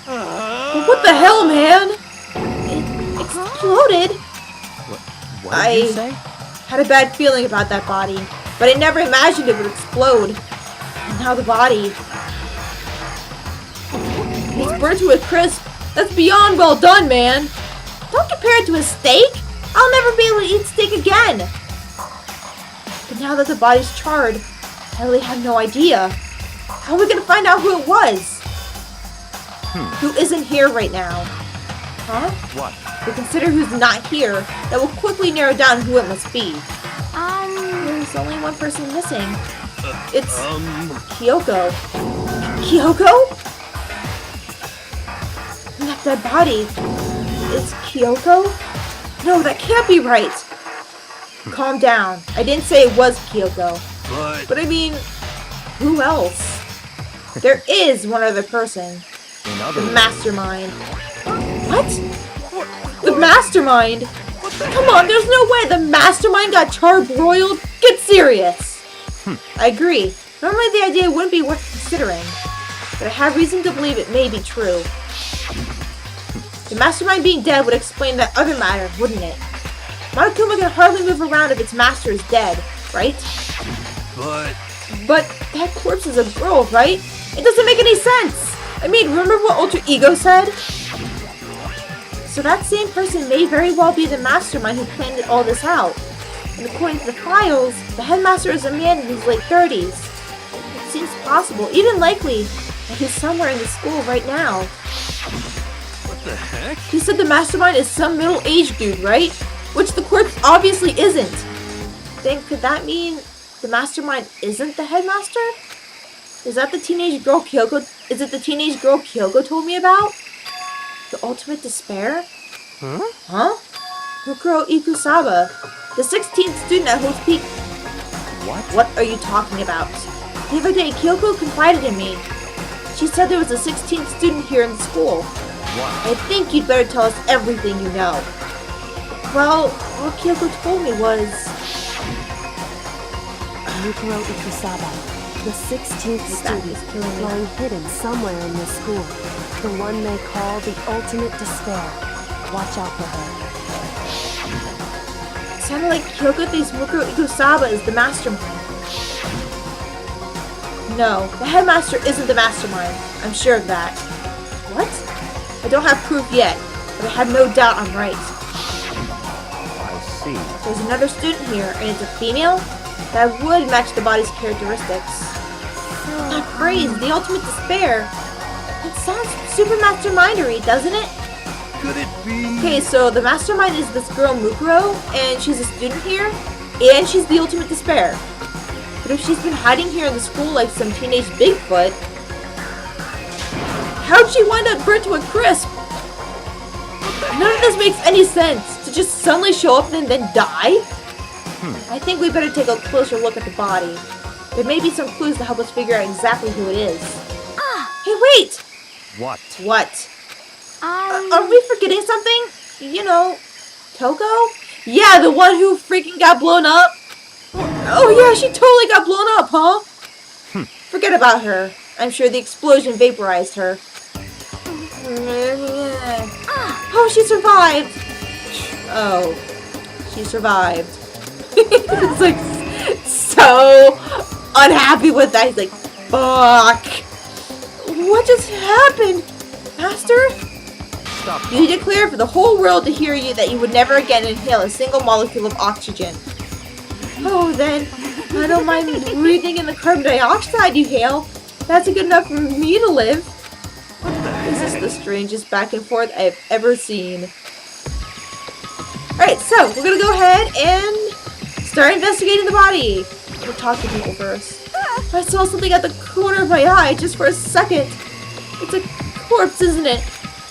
But what the hell, man? It exploded. What did you say? Had a bad feeling about that body, but I never imagined it would explode. And now the body. It's burnt to a crisp. That's beyond well done, man. Don't compare it to a steak. I'll never be able to eat steak again. But now that the body's charred, I really have no idea. How are we gonna find out who it was? Who isn't here right now? Huh? What? To consider who's not here, that will quickly narrow down who it must be. There's only one person missing. It's Kyoko. Kyoko? That dead body. It's Kyoko? No, that can't be right. Calm down. I didn't say it was Kyoko. But I mean, who else? There is one other person. The mastermind. What? The mastermind? Come on, there's no way the mastermind got charbroiled. Get serious. I agree. Normally the idea wouldn't be worth considering. But I have reason to believe it may be true. The mastermind being dead would explain that other matter, wouldn't it? Monokuma can hardly move around if its master is dead, right? But that corpse is a girl, right? It doesn't make any sense! I mean, remember what Ultra Ego said? So that same person may very well be the mastermind who planned all this out. And according to the files, the headmaster is a man in his late 30s. It seems possible, even likely, that he's somewhere in the school right now. What the heck? He said the mastermind is some middle-aged dude, right? Which the corpse obviously isn't. Then could that mean the mastermind isn't the headmaster? Is that the teenage girl Kyoko? Is it the teenage girl Kyoko told me about? The ultimate despair? Huh? Mukuro Ikusaba, the 16th student at Hope's Peak. What are you talking about? The other day, Kyoko confided in me. She said there was a 16th student here in the school. I think you'd better tell us everything you know. Well, what Kyoko told me was... Mukuro Ikusaba, the 16th student, lying hidden somewhere in this school. The one they call the ultimate despair. Watch out for her. It sounded like Kyoko thinks Mukuro Ikusaba is the mastermind. No, the headmaster isn't the mastermind. I'm sure of that. What? I don't have proof yet, but I have no doubt I'm right. I see. There's another student here, and it's a female? That would match the body's characteristics. That phrase, the ultimate despair. It sounds super mastermindery, doesn't it? Could it be? Okay, so the mastermind is this girl Mukuro, and she's a student here, and she's the ultimate despair. But if she's been hiding here in the school like some teenage Bigfoot, how'd she wind up burnt to a crisp? None of this makes any sense. To just suddenly show up and then die? I think we better take a closer look at the body. There may be some clues to help us figure out exactly who it is. Hey, wait! What? What? Are we forgetting something? You know, Toko? Yeah, the one who freaking got blown up? Oh yeah, she totally got blown up, huh? Forget about her. I'm sure the explosion vaporized her. Oh, she survived! Oh, she survived. It's like so unhappy with that. He's like, fuck. What just happened, Master? Stop. You declare for the whole world to hear you that you would never again inhale a single molecule of oxygen. Oh, then, I don't mind breathing in the carbon dioxide you hail. That's good enough for me to live. This is the strangest back and forth I've ever seen. Alright, so, we're gonna go ahead and start investigating the body. We'll talk to people first. I saw something at the corner of my eye just for a second. It's a corpse, isn't it?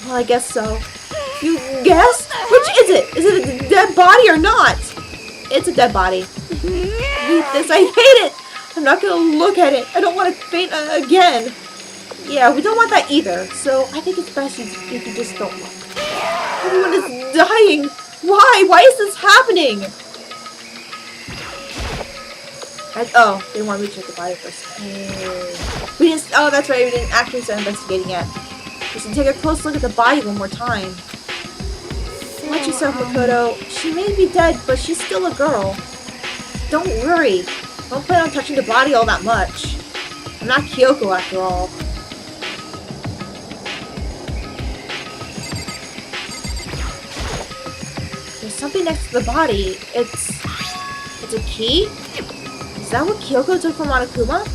Well, I guess so. You guess? Which is it? Is it a dead body or not? It's a dead body. I hate this. I hate it. I'm not gonna look at it. I don't want to faint again. Yeah, we don't want that either. So I think it's best if you just don't look. Everyone is dying. Why? Why is this happening? Oh, they want me to check the body first. We didn't. Oh, that's right. We didn't actually start investigating yet. We should take a close look at the body one more time. Watch yourself, Makoto. She may be dead, but she's still a girl. Don't worry. Don't plan on touching the body all that much. I'm not Kyoko after all. There's something next to the body. It's a key? Is that what Kyoko took from Monokuma?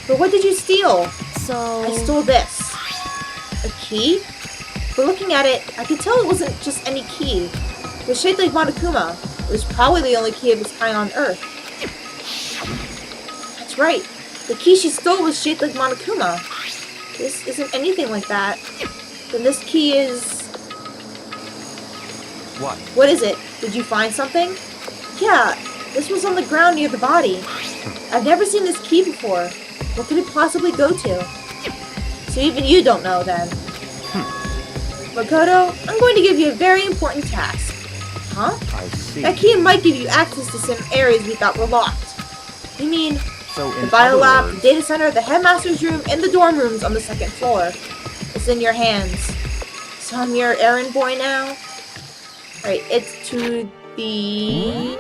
But what did you steal? So... I stole this. A key? But looking at it, I could tell it wasn't just any key. It was shaped like Monokuma. It was probably the only key of its kind on Earth. That's right. The key she stole was shaped like Monokuma. This isn't anything like that. Then this key is... What? What is it? Did you find something? Yeah, this was on the ground near the body. I've never seen this key before. What could it possibly go to? So even you don't know then. Makoto, I'm going to give you a very important task. Huh? I see. That key might give you access to some areas we thought were locked. You mean So the in bio other lab, words, the data center, the headmaster's room, and the dorm rooms on the second floor. It's in your hands. So I'm your errand boy now? Alright, it's to the...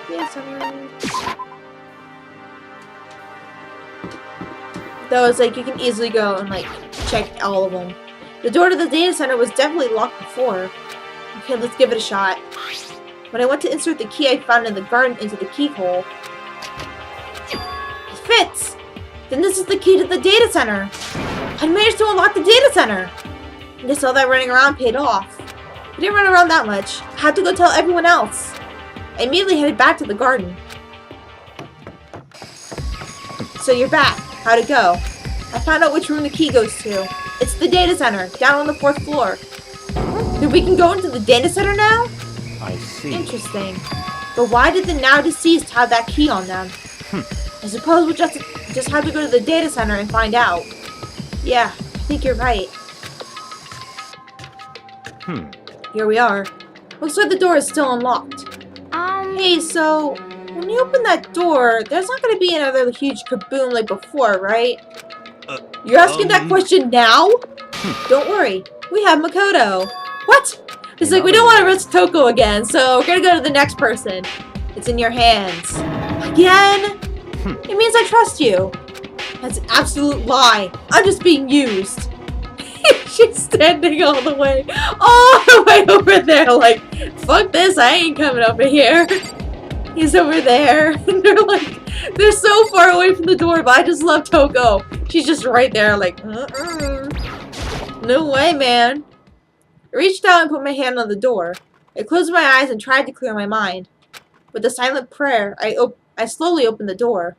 data center. Though it's like you can easily go and like check all of them. The door to the data center was definitely locked before. Okay, let's give it a shot. When I went to insert the key I found in the garden into the keyhole, it fits! Then this is the key to the data center! I managed to unlock the data center! I guess all that running around paid off. I didn't run around that much. I had to go tell everyone else. I immediately headed back to the garden. So you're back. How'd it go? I found out which room the key goes to. It's the data center, down on the 4th floor. Then we can go into the data center now? I see. Interesting. But why did the now deceased have that key on them? I suppose we'll just have to go to the data center and find out. Yeah, I think you're right. Here we are. Looks like the door is still unlocked. Hey, so when you open that door, there's not going to be another huge kaboom like before, right? You're asking that question now? Don't worry, we have Makoto. What? It's like we don't want to risk Toko again, so we're gonna go to the next person. It's in your hands. Again? It means I trust you. That's an absolute lie. I'm just being used. She's standing all the way over there like, fuck this, I ain't coming over here. He's over there. And they're so far away from the door, but I just love Toko. She's just right there like, no way, man. I reached out and put my hand on the door. I closed my eyes and tried to clear my mind. With a silent prayer, I slowly opened the door.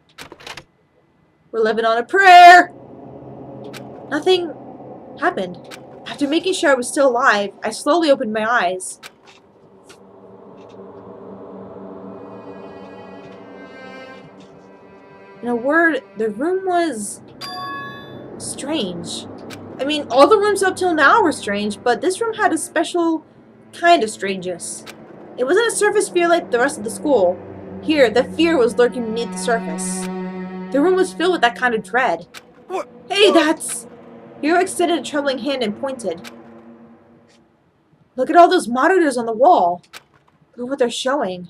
We're living on a prayer! Nothing happened. After making sure I was still alive, I slowly opened my eyes. In a word, the room was strange. I mean, all the rooms up till now were strange, but this room had a special kind of strangeness. It wasn't a surface fear like the rest of the school. Here, the fear was lurking beneath the surface. The room was filled with that kind of dread. What? Hey, that's... Hero extended a trembling hand and pointed. Look at all those monitors on the wall. Look at what they're showing.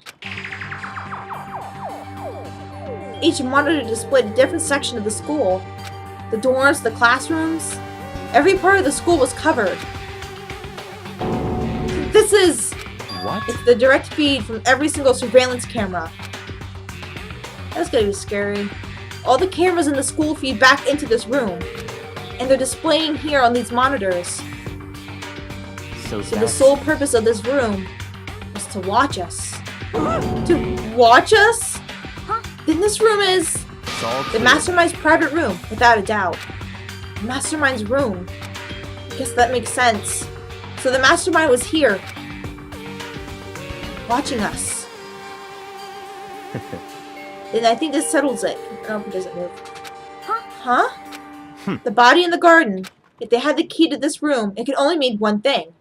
Each monitor displayed a different section of the school. The dorms, the classrooms. Every part of the school was covered. This is... What? It's the direct feed from every single surveillance camera. That's gonna be scary. All the cameras in the school feed back into this room. And they're displaying here on these monitors. So So the that's... sole purpose of this room was to watch us. To watch us? Then this room is It's all the clear. Mastermind's private room, without a doubt. The Mastermind's room. I guess that makes sense. So the Mastermind was here. Watching us. Then I think this settles it. Oh, it doesn't move. Huh? The body in the garden. If they had the key to this room, it could only mean one thing.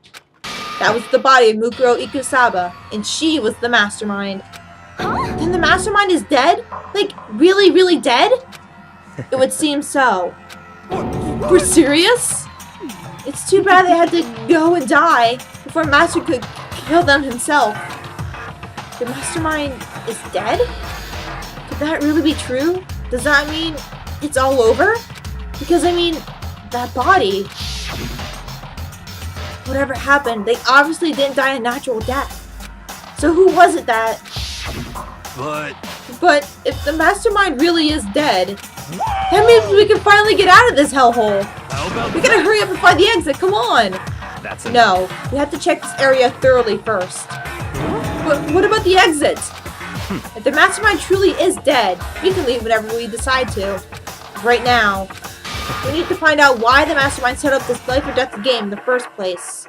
That was the body of Mukuro Ikusaba, and she was the Mastermind. Then the Mastermind is dead? Like, really, really dead? It would seem so. We're serious? It's too bad they had to go and die before Master could kill them himself. The Mastermind is dead? Could that really be true? Does that mean it's all over? Because, I mean, that body... Whatever happened, they obviously didn't die a natural death. So who was it that... But if the Mastermind really is dead, that means we can finally get out of this hellhole. How about We gotta hurry up and find the exit, come on! That's enough. No, we have to check this area thoroughly first. But what about the exit? If the Mastermind truly is dead, we can leave whenever we decide to. Right now. We need to find out why the Mastermind set up this life or death game in the first place.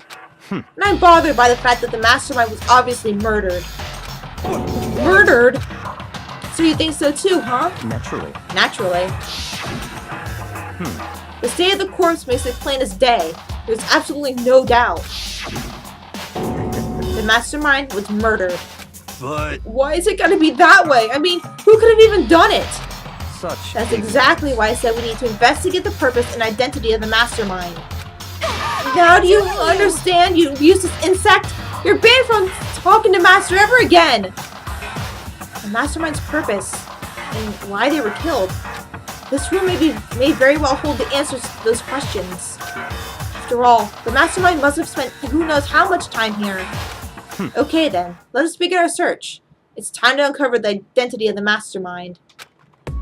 And I'm bothered by the fact that the Mastermind was obviously murdered. Murdered? So you think so too, huh? Naturally. Naturally. The state of the corpse makes it plain as day. There's absolutely no doubt. The Mastermind was murdered. But Why is it gonna be that way? I mean, who could have even done it? Such... That's exactly why I said we need to investigate the purpose and identity of the Mastermind. Now do you understand, you useless insect? You're banned from talking to Master ever again! The Mastermind's purpose and why they were killed. This room may very well hold the answers to those questions. After all, the Mastermind must have spent who knows how much time here. Okay then, let us begin our search. It's time to uncover the identity of the Mastermind.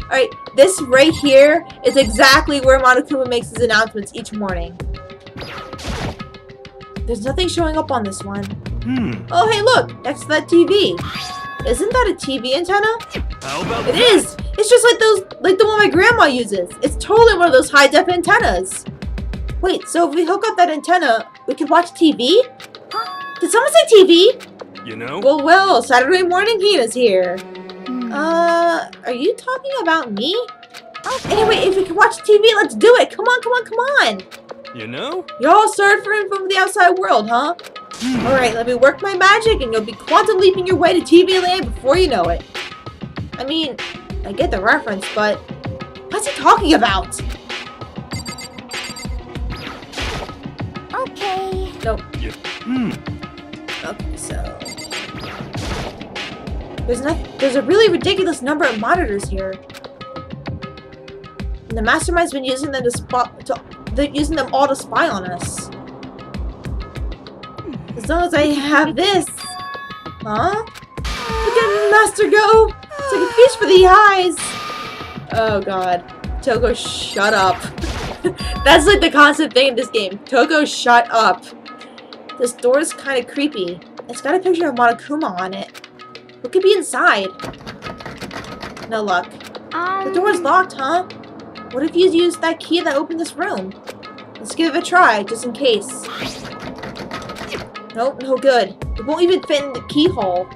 Alright, this right here is exactly where Monokuma makes his announcements each morning. There's nothing showing up on this one. Oh hey look, next to that TV. Isn't that a TV antenna? how about It is! It's just like the one my grandma uses. It's totally one of those high-def antennas. Wait, so if we hook up that antenna, we can watch TV? Did someone say TV? You know? Well, Saturday morning Hina's here. Are you talking about me? Anyway, if we can watch TV, let's do it. Come on, come on, come on. You know? You're all started for info from the outside world, huh? Alright, let me work my magic and you'll be quantum leaping your way to TV land before you know it. I mean, I get the reference, but what's he talking about? Okay. Nope. You, Okay, so... There's a really ridiculous number of monitors here. And the Mastermind's been using them using them all to spy on us. As long as I have this. Huh? Look at Master go! It's like a feast for the eyes! Oh god. Toko, shut up. That's like the constant thing in this game. Toko, shut up. This door is kind of creepy. It's got a picture of Monokuma on it. What could be inside? No luck. The door's locked, huh? What if you used that key that opened this room? Let's give it a try, just in case. Nope, no good. It won't even fit in the keyhole.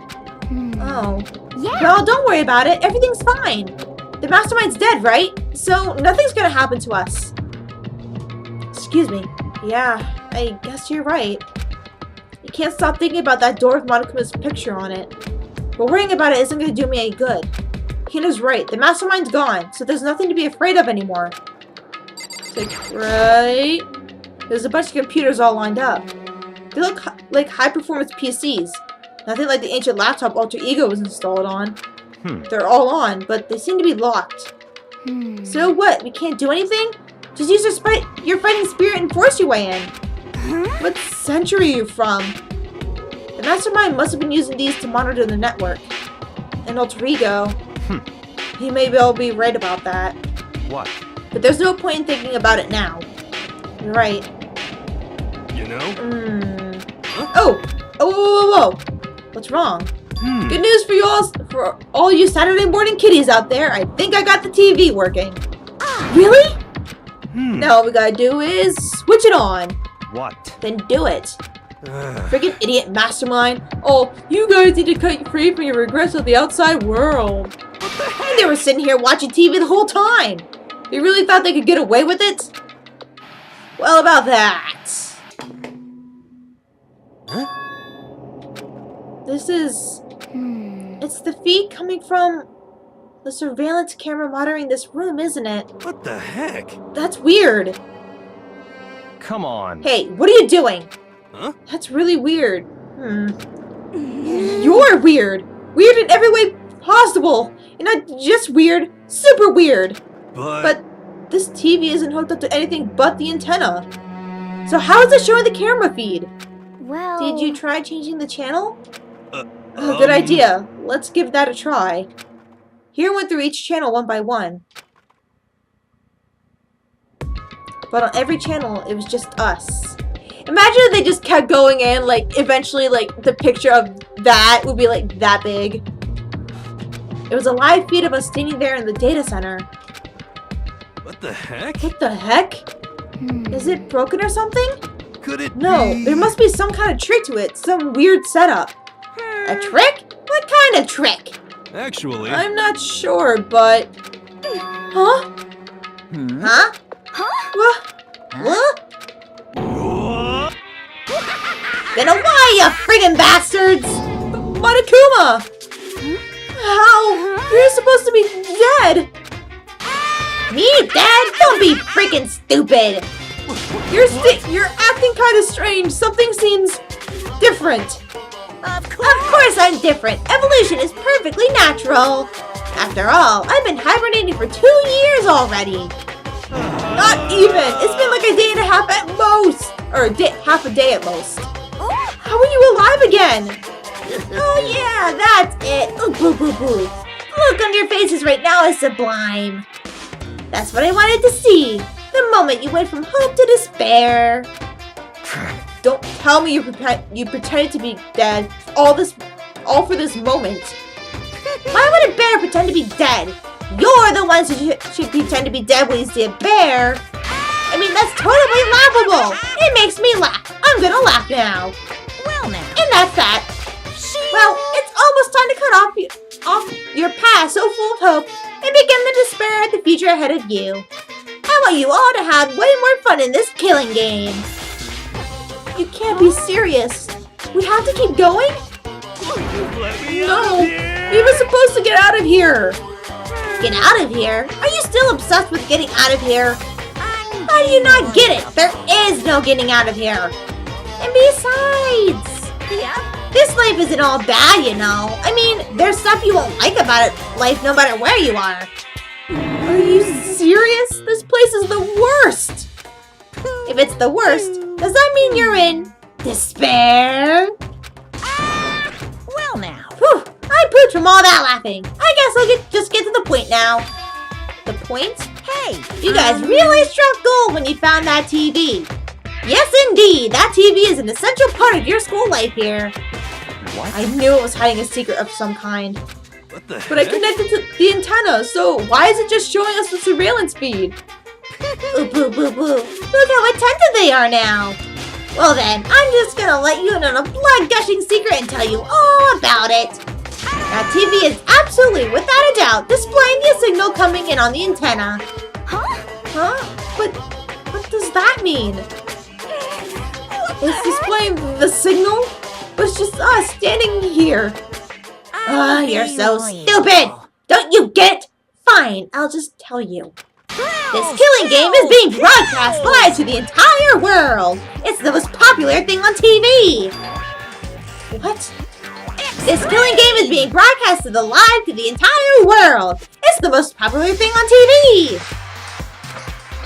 Oh. Yeah. Well, don't worry about it. Everything's fine. The Mastermind's dead, right? So nothing's gonna happen to us. Excuse me. Yeah, I guess you're right. I can't stop thinking about that door with Monakuma's picture on it. But worrying about it isn't going to do me any good. Hina's right. The mastermind's gone, so there's nothing to be afraid of anymore. Like, right? There's a bunch of computers all lined up. They look like high-performance PCs. Nothing like the ancient laptop Alter Ego was installed on. They're all on, but they seem to be locked. So what? We can't do anything? Just use your fighting spirit and force your way in. What century are you from? The mastermind must have been using these to monitor the network. And Alter Ego. He may well be right about that. What? But there's no point in thinking about it now. You're right. You know? Oh! Whoa! What's wrong? Good news for all you Saturday morning kiddies out there. I think I got the TV working. Really? Now all we gotta do is switch it on. What? Then do it. Friggin' idiot mastermind. Oh, you guys need to cut free from your regrets of the outside world. And they were sitting here watching TV the whole time. They really thought they could get away with it? Well, about that. This is... It's the feed coming from the surveillance camera monitoring this room, isn't it? What the heck? That's weird. Come on. Hey, what are you doing? Huh? That's really weird. You're weird. Weird in every way possible. You're not just weird, super weird. But this TV isn't hooked up to anything but the antenna. So how is it showing the camera feed? Well... Did you try changing the channel? Good idea. Let's give that a try. Here went through each channel one by one. But on every channel, it was just us. Imagine if they just kept going and, like, eventually, like, the picture of that would be, like, that big. It was a live feed of us standing there in the data center. What the heck? What the heck? Is it broken or something? Could it No, be? there must be some kind of trick to it. Some weird setup. A trick? What kind of trick? Actually... I'm not sure, but... Huh? Huh? What? Then why, you friggin' bastards? Monokuma! How? You're supposed to be dead! Me dead? Don't be freaking stupid! You're acting kind of strange. Something seems different. Of course I'm different. Evolution is perfectly natural. After all, I've been hibernating for 2 years already. Not even. It's been like a day and a half at most. Or half a day at most. How are you alive again? Oh yeah, that's it. Ooh, boo, boo, boo. Look on your faces right now is sublime. That's what I wanted to see. The moment you went from hope to despair. Don't tell me you pretended to be dead all for this moment. Why would a bear pretend to be dead? You're the ones who should pretend to be dead when you see a bear. I mean, that's totally laughable. It makes me laugh. I'm gonna laugh now. Well now. And that's that. Well, it's almost time to cut off your past so full of hope and begin the despair at the future ahead of you. I want you all to have way more fun in this killing game. You can't be serious. We have to keep going? Let me No, out of here. we were supposed to get out of here. Get out of here? Are you still obsessed with getting out of here? How do you not get it? There is no getting out of here. And besides, this life isn't all bad, you know. I mean, there's stuff you won't like about life no matter where you are. Are you serious? This place is the worst. If it's the worst, does that mean you're in despair? Well now. Whew, I pooped from all that laughing. I guess I'll just get to the point now. The point? Hey. You guys really struck gold when you found that TV. Yes, indeed. That TV is an essential part of your school life here. What? I knew it was hiding a secret of some kind. What the But I heck? connected to the antenna, so why is it just showing us the surveillance feed? Ooh, boo, boo, boo. Look how attentive they are now. Well then, I'm just gonna let you in on a blood-gushing secret and tell you all about it. That TV is absolutely, without a doubt, displaying the signal coming in on the antenna. Huh? But what does that mean? What It's displaying the signal, but it's just us standing here. Ah, you're so stupid! Don't you get it? Fine, I'll just tell you. This killing game is being broadcast live to the entire world! It's the most popular thing on TV! What? This killing game is being broadcasted live to the entire world! It's the most popular thing on TV!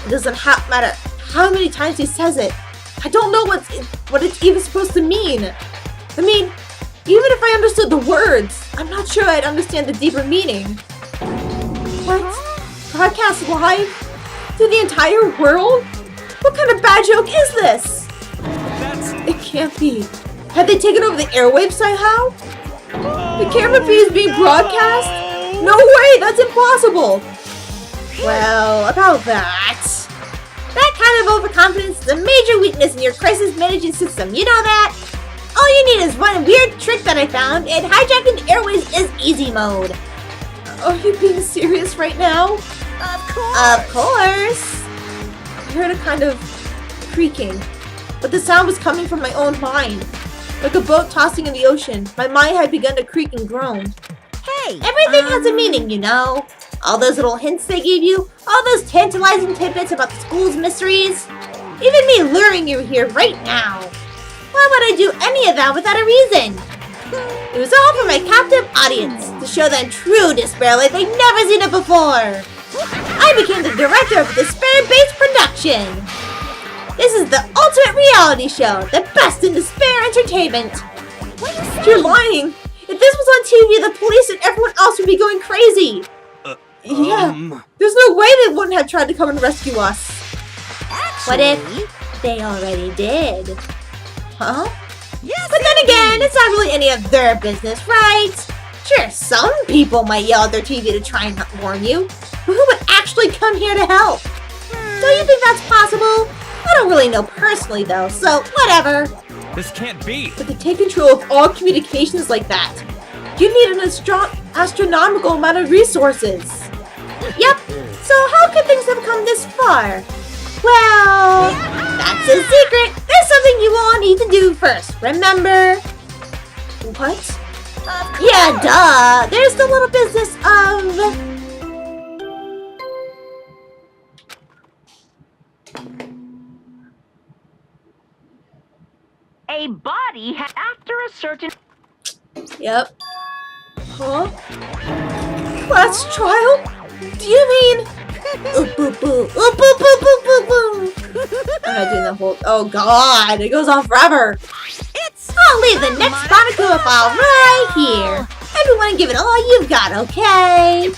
It doesn't matter how many times he says it. I don't know what it's even supposed to mean. I mean, even if I understood the words, I'm not sure I'd understand the deeper meaning. What? Broadcast live to the entire world? What kind of bad joke is this? It can't be. Have they taken over the airwaves somehow? The camera feed is being broadcast? No way, that's impossible. Well, about that. That kind of overconfidence is a major weakness in your crisis management system. You know that? All you need is one weird trick that I found, and hijacking the airways is easy mode. Are you being serious right now? Of course. Of course. I heard a kind of creaking, but the sound was coming from my own mind. Like a boat tossing in the ocean, my mind had begun to creak and groan. Hey, Everything has a meaning, you know. All those little hints they gave you, all those tantalizing tidbits about the school's mysteries. Even me luring you here right now. Why would I do any of that without a reason? It was all for my captive audience, to show them true despair like they'd never seen it before. I became the director of the despair-based production. This is the ultimate reality show, the best in despair entertainment. You're lying. If this was on TV, the police and everyone else would be going crazy. Yeah, there's no way they wouldn't have tried to come and rescue us. What if they already did? Huh? Yes, But then again, it's not really any of their business, right? Sure, some people might yell at their TV to try and warn you, but who would actually come here to help? Don't you think that's possible? I don't really know personally though, so whatever. This can't be. But to take control of all communications like that, you need an astronomical amount of resources. Yep, so how could things have come this far? Well, that's a secret. There's something you all need to do first, remember? What? Yeah, duh. There's the little business of... a body after a certain... Yep. Huh? Class trial? Do you mean... Oop, boop, boop. Oop, boop, boop, boop, boop, boop. I'm not doing the whole... Oh, God. It goes on forever. I'll leave the next Monokuma file right here. Everyone give it all you've got, okay?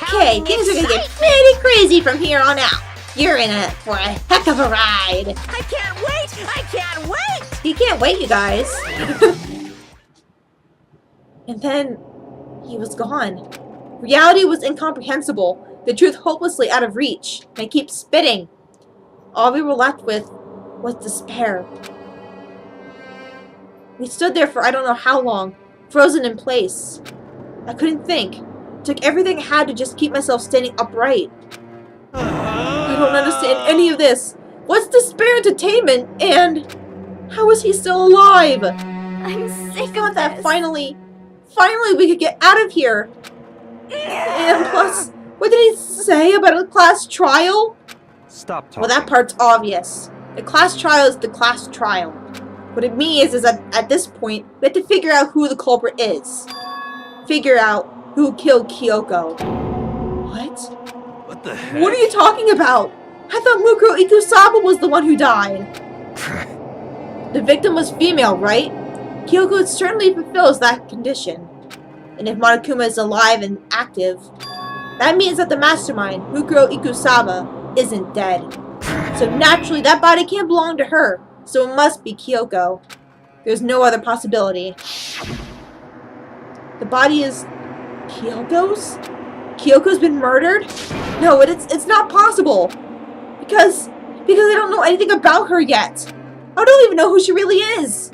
Okay, things are gonna get pretty crazy from here on out. You're in it for a heck of a ride. I can't wait! I can't wait! He can't wait, you guys. And then he was gone. Reality was incomprehensible. The truth hopelessly out of reach. And I keep spitting. All we were left with was despair. We stood there for I don't know how long, frozen in place. I couldn't think. It took everything I had to just keep myself standing upright. I don't understand any of this. What's despair entertainment? And how is he still alive? I'm sick I thought of that this. finally we could get out of here. And plus, what did he say about a class trial? Stop talking. Well, that part's obvious. The class trial is the class trial. What it means is that at this point, we have to figure out who the culprit is. Figure out who killed Kyoko. What? What the heck? What are you talking about? I thought Mukuro Ikusaba was the one who died. The victim was female, right? Kyoko certainly fulfills that condition. And if Monokuma is alive and active, that means that the mastermind, Mukuro Ikusaba, isn't dead. So naturally, that body can't belong to her. So it must be Kyoko. There's no other possibility. The body is Kyoko's? Kyoko's been murdered? No, it's not possible. Because I don't know anything about her yet. I don't even know who she really is.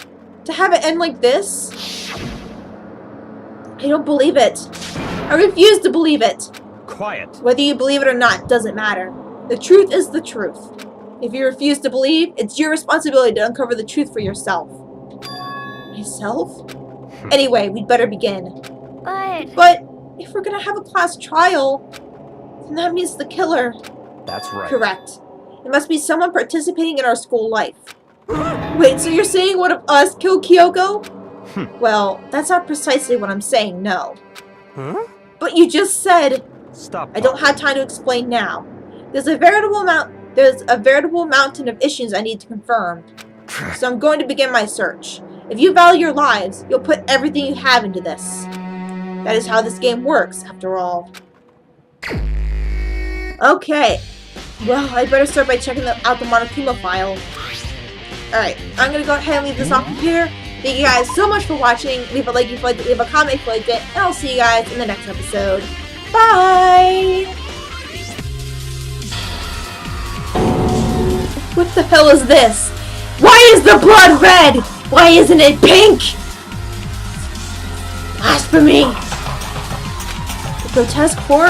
To have it end like this? I don't believe it. I refuse to believe it. Quiet. Whether you believe it or not doesn't matter. The truth is the truth. If you refuse to believe, it's your responsibility to uncover the truth for yourself. Myself? Anyway, we'd better begin. But if we're gonna have a class trial, then that means the killer. That's right. Correct. It must be someone participating in our school life. Wait, so you're saying one of us killed Kyoko? Well, that's not precisely what I'm saying, no. Huh? But you just said... Stop. I don't have time to explain now. There's a veritable mountain of issues I need to confirm. So I'm going to begin my search. If you value your lives, you'll put everything you have into this. That is how this game works, after all. Okay. Well, I'd better start by checking out the Monokuma file. Alright, I'm gonna go ahead and leave this off here. Thank you guys so much for watching. Leave a like if you liked it, leave a comment if you liked it, and I'll see you guys in the next episode. Bye! What the hell is this? Why is the blood red? Why isn't it pink? Blasphemy! The grotesque horror